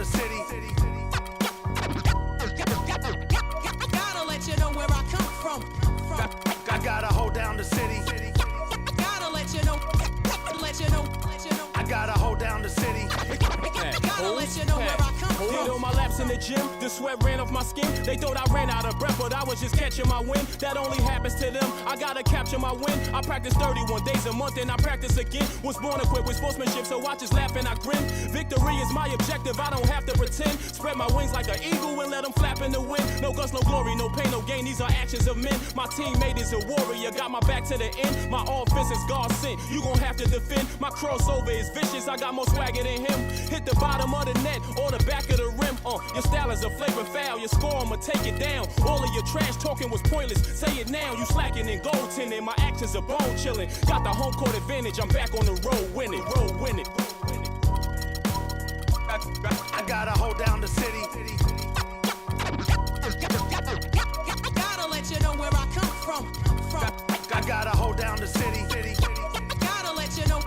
the city. Gotta let you know where I come from. I gotta hold down the city. Gotta let you know. I gotta hold down the city. Gotta let you know where I come from. Did all my laps in the gym, the sweat ran off my skin. They thought I ran out of breath, but I was just catching my wind. That only happens to them. I gotta capture my win. I practice 31 days a month and I practice again. Was born equipped with sportsmanship, so I just laugh and I grin. Victory is my objective, I don't have to pretend. Spread my wings like an eagle and let them flap in the wind. No guts, no glory, no pain, no gain. These are actions of men. My teammate is a warrior, got my back to the end. My offense is God sent. You gon' have to defend. My crossover is vicious, I got more swagger than him. Hit the bottom of the net or the back of the rim. Your style is a flavor foul, your score, I'ma take it down. All of your trash talking was pointless, say it now. You slacking in goaltending, my actions are bone chilling. Got the home court advantage, I'm back on the road winning. I gotta hold down the city. Gotta let you know where I come from. I gotta hold down the city. Gotta let you know.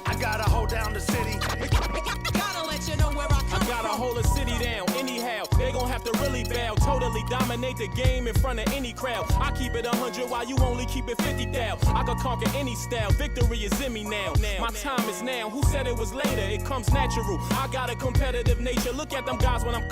I gotta hold down the city. Gotta let you know where I come I gotta from. hold a city down anyhow. They gon' have to really bow. Totally dominate the game in front of any crowd. I keep it 100 while you only keep it 50 thou. I could conquer any style. Victory is in me now. My time is now. Who said it was later? It comes natural. I got a competitive nature. Look at them guys when I'm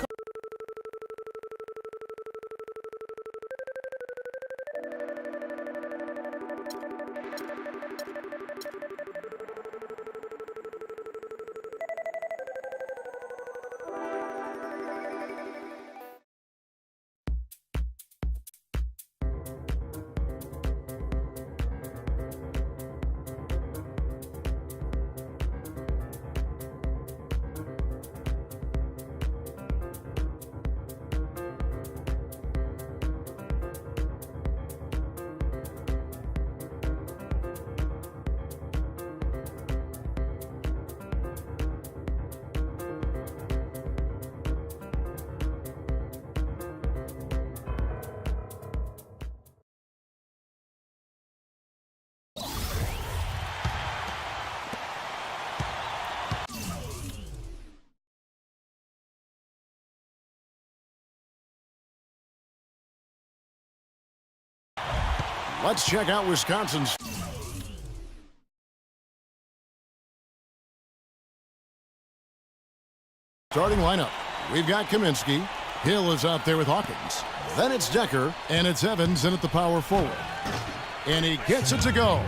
Let's check out Wisconsin's starting lineup. We've got Kaminsky. Hill is out there with Hawkins. Then it's Decker, and it's Evans in at the power forward. And he gets it to go.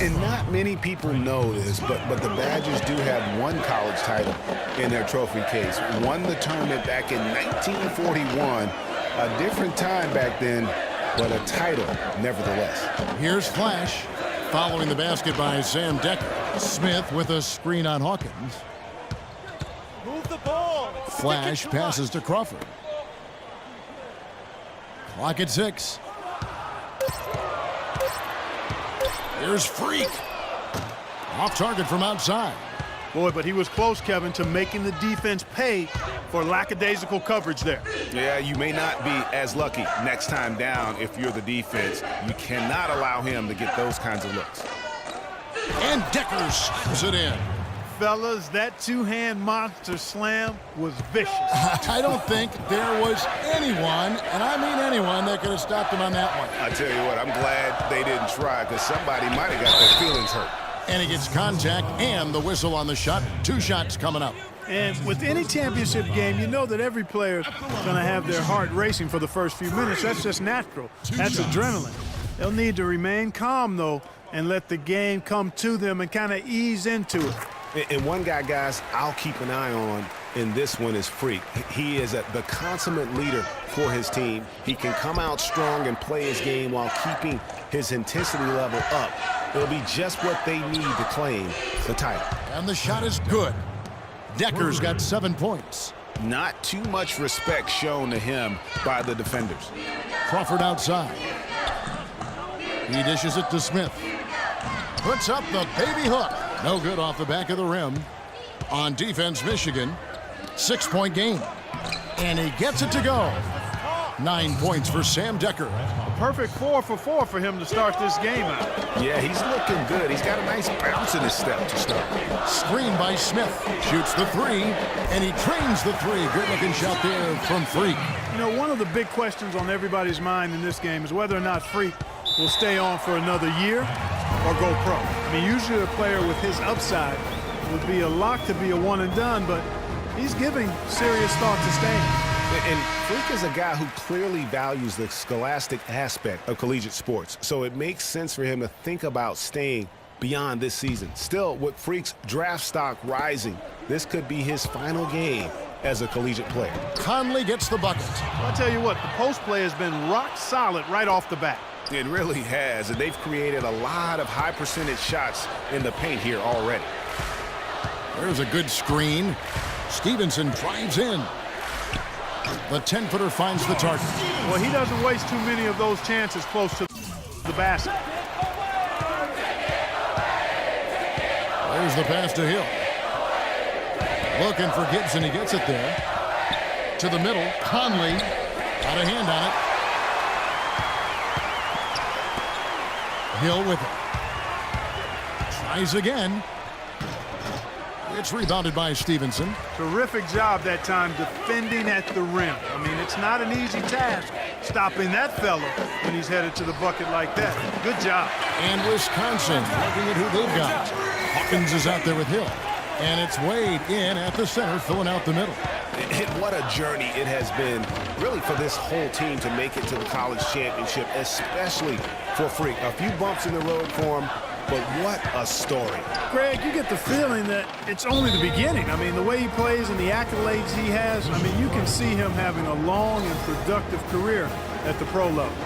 And not many people know this, but the Badgers do have one college title in their trophy case. Won the tournament back in 1941. A different time back then, but a title nevertheless. Here's Flash, following the basket by Sam Decker. Smith with a screen on Hawkins. move the ball. Flash passes to Crawford. Clock at 6. Here's Freak. Off target from outside. Boy, but he was close, Kevin, to making the defense pay for lackadaisical coverage there. Yeah, you may not be as lucky next time down if you're the defense. You cannot allow him to get those kinds of looks. And Decker slams it in. Fellas, that two-hand monster slam was vicious. I don't think there was anyone, and I mean anyone, that could have stopped him on that one. I tell you what, I'm glad they didn't try because somebody might have got their feelings hurt. And he gets contact and the whistle on the shot. 2 shots coming up. And with any championship game, you know that every player is going to have their heart racing for the first few minutes. That's just natural. That's adrenaline. They'll need to remain calm, though, and let the game come to them and kind of ease into it. And one guy, guys, I'll keep an eye on in this one is Freak. He is the consummate leader for his team. He can come out strong and play his game while keeping his intensity level up. It'll be just what they need to claim the title. And the shot is good. Decker's got 7 points. Not too much respect shown to him by the defenders. Crawford outside. He dishes it to Smith. Puts up the baby hook. No good off the back of the rim. On defense, Michigan. 6-point game. And he gets it to go. 9 points for Sam Decker. perfect 4 for 4 for him to start this game out. Yeah, he's looking good. He's got a nice bounce in his step to start. Screen by Smith. Shoots the three, and he trains the three. Good-looking shot there from Freak. You know, one of the big questions on everybody's mind in this game is whether or not Freak will stay on for another year or go pro. I mean, usually a player with his upside would be a lock to be a one-and-done, but he's giving serious thought to staying. And Freak is a guy who clearly values the scholastic aspect of collegiate sports, so it makes sense for him to think about staying beyond this season. Still, with Freak's draft stock rising, this could be his final game as a collegiate player. Conley gets the bucket. Well, I'll tell you what, the post play has been rock solid right off the bat. It really has, and they've created a lot of high percentage shots in the paint here already. There's a good screen. Stevenson drives in. The 10-footer finds the target. Well, he doesn't waste too many of those chances close to the basket. There's the pass to Hill. Looking for Gibson. He gets it there. To the middle. Conley got a hand on it. Hill with it. Tries again. It's rebounded by Stevenson. Terrific job that time defending at the rim. I mean, it's not an easy task stopping that fella when he's headed to the bucket like that. Good job. And Wisconsin looking at who they've got. Hawkins is out there with Hill. And it's Wade in at the center, filling out the middle. And what a journey it has been, really, for this whole team to make it to the college championship, especially for Freak. A few bumps in the road for him, but what a story. Greg, you get the feeling that it's only the beginning. I mean, the way he plays and the accolades he has, I mean, you can see him having a long and productive career at the pro level.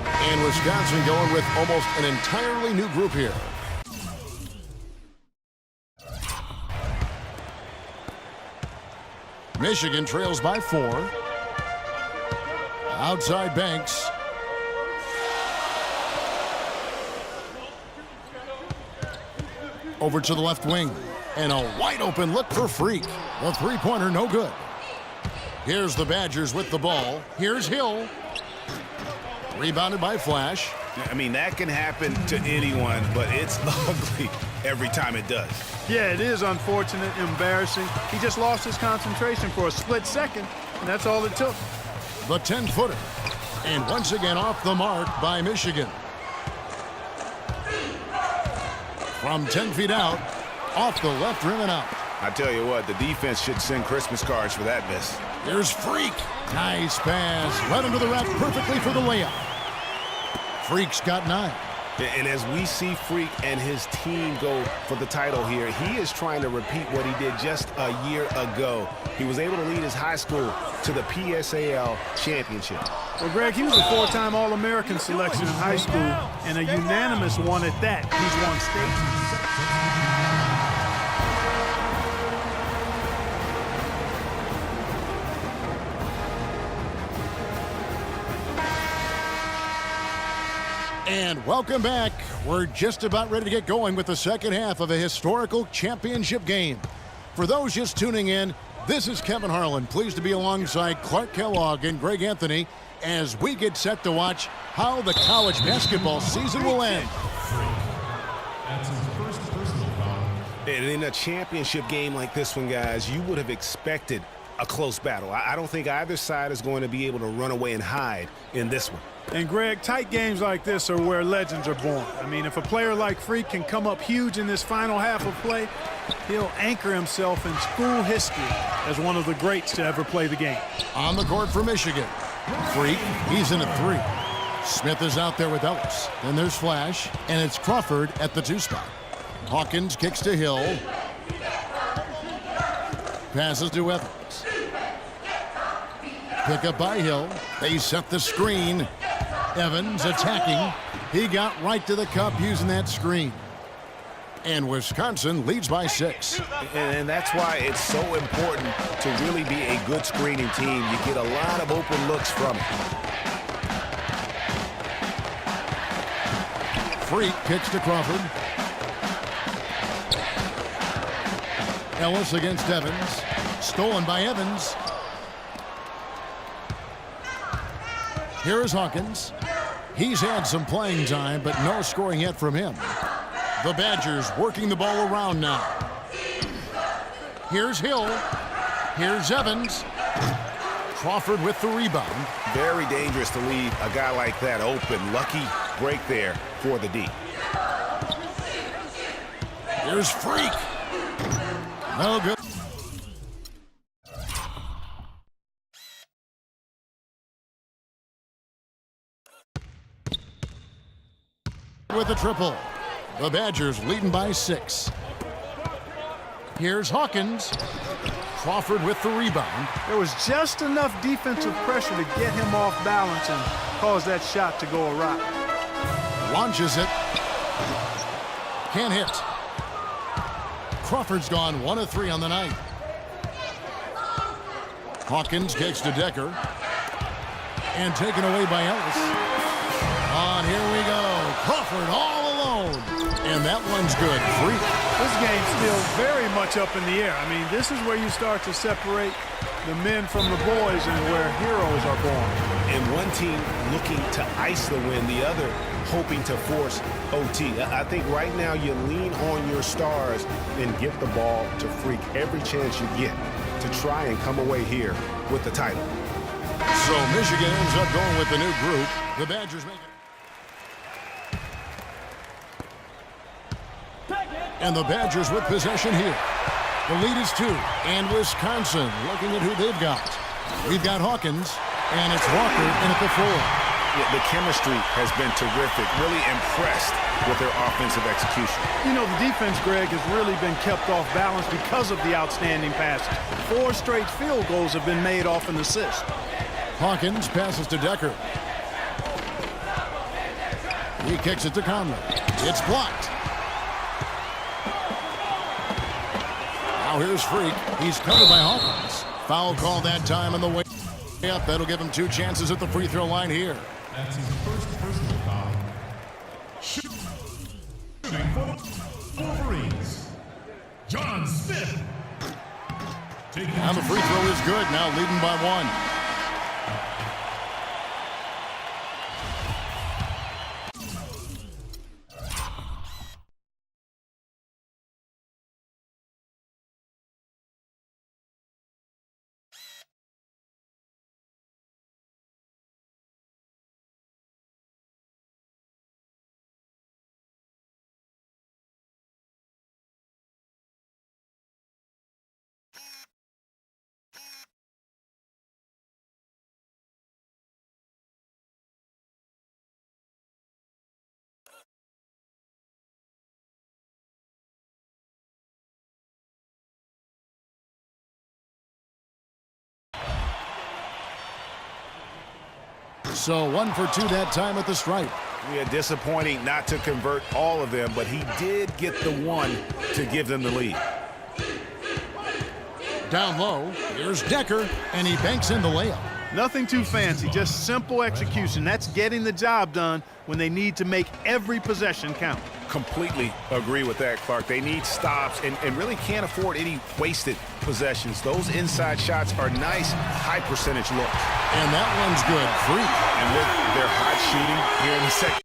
And Wisconsin going with almost an entirely new group here. Michigan trails by 4. Outside Banks. Over to the left wing. And a wide open look for Freak. The three-pointer no good. Here's the Badgers with the ball. Here's Hill. Rebounded by Flash. I mean, that can happen to anyone, but it's ugly every time it does. Yeah, it is unfortunate, embarrassing. He just lost his concentration for a split second, and that's all it took. The 10-footer. And once again off the mark by Michigan. From 10 feet out, off the left rim and out. I tell you what, the defense should send Christmas cards for that miss. Here's Freak. Nice pass. Right under the rack perfectly for the layup. Freak's got 9. And as we see Freak and his team go for the title here, he is trying to repeat what he did just a year ago. He was able to lead his high school to the PSAL championship. Well, Greg, he was a 4-time All-American selection in high school, and a unanimous one at that. He's won state. And welcome back. We're just about ready to get going with the second half of a historical championship game. For those just tuning in, this is Kevin Harlan, pleased to be alongside Clark Kellogg and Greg Anthony as we get set to watch how the college basketball season will end. And in a championship game like this one, guys, you would have expected a close battle. I don't think either side is going to be able to run away and hide in this one. And, Greg, tight games like this are where legends are born. I mean, if a player like Freak can come up huge in this final half of play, he'll anchor himself in school history as one of the greats to ever play the game. On the court for Michigan. Freak, he's in at 3. Smith is out there with Ellis. Then there's Flash, and it's Crawford at the 2 spot. Hawkins kicks to Hill. Passes to Evans. Pick up by Hill. They set the screen. Evans attacking. He got right to the cup using that screen. And Wisconsin leads by 6. And that's why it's so important to really be a good screening team. You get a lot of open looks from it. Freak kicks to Crawford. Ellis against Evans. Stolen by Evans. Here is Hawkins. He's had some playing time, but no scoring yet from him. The Badgers working the ball around now. Here's Hill. Here's Evans. Crawford with the rebound. Very dangerous to leave a guy like that open. Lucky break there for the D. Here's Freak. No good. With a triple. The Badgers leading by 6. Here's Hawkins. Crawford with the rebound. There was just enough defensive pressure to get him off balance and cause that shot to go awry. Launches it. Can't hit. Crawford's gone 1 of 3 on the night. Hawkins kicks to Decker. And taken away by Ellis. On, here we go. Crawford all alone. And that one's good. Freak. This game's still very much up in the air. I mean, this is where you start to separate the men from the boys and where heroes are born. And one team looking to ice the win, the other hoping to force OT. I think right now you lean on your stars and get the ball to Freak every chance you get to try and come away here with the title. So Michigan ends up going with the new group. The Badgers make it. And the Badgers with possession here. The lead is 2. And Wisconsin looking at who they've got. We've got Hawkins, and it's Walker in at the 4. Yeah, the chemistry has been terrific. Really impressed with their offensive execution. You know, the defense, Greg, has really been kept off balance because of the outstanding passes. 4 straight field goals have been made off an assist. Hawkins passes to Decker. He kicks it to Conley. It's blocked. Now here's Freak. He's covered by Hawkins. Foul call that time on the way up. That'll give him 2 chances at the free throw line here. That's his first personal foul. Shooting for the Wolverines, John Smith. Now the free throw is good. Now leading by 1. So 1 for 2 that time at the stripe. Yeah, disappointing not to convert all of them, but he did get the 1 to give them the lead. Down low, here's Decker, and he banks in the layup. Nothing too fancy, just simple execution. That's getting the job done when they need to make every possession count. Completely agree with that, Clark. They need stops and really can't afford any wasted possessions. Those inside shots are nice, high percentage looks. And that one's good. Freak. And with their hot shooting here in the second.